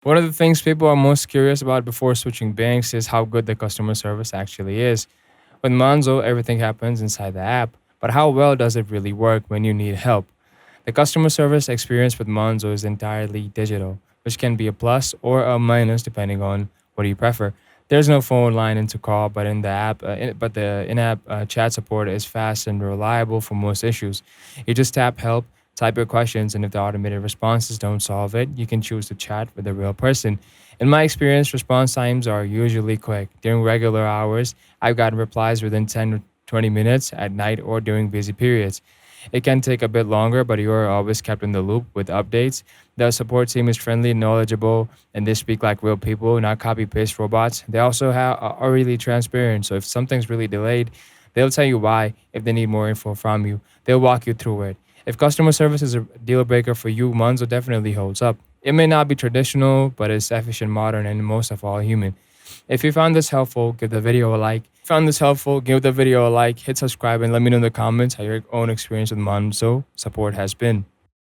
One of the things people are most curious about before switching banks is how good the customer service actually is. With Monzo, everything happens inside the app, but how well does it really work when you need help? The customer service experience with Monzo is entirely digital, which can be a plus or a minus depending on what you prefer. There's no phone line in to call, but in the app, but the in-app chat support is fast and reliable for most issues. You just tap help, type your questions, and if the automated responses don't solve it, you can choose to chat with a real person. In my experience, response times are usually quick. During regular hours, I've gotten replies within 10 to 20 minutes at night or during busy periods. It can take a bit longer, but you are always kept in the loop with updates. The support team is friendly, knowledgeable, and they speak like real people, not copy paste robots. They also are really transparent. So if something's really delayed, they'll tell you why. If they need more info from you, they'll walk you through it. If customer service is a deal breaker for you, Monzo definitely holds up. It may not be traditional, but it's efficient, modern, and most of all human. If you found this helpful, give the video a like. If you found this helpful, give the video a like, hit subscribe, and let me know in the comments how your own experience with Monzo support has been.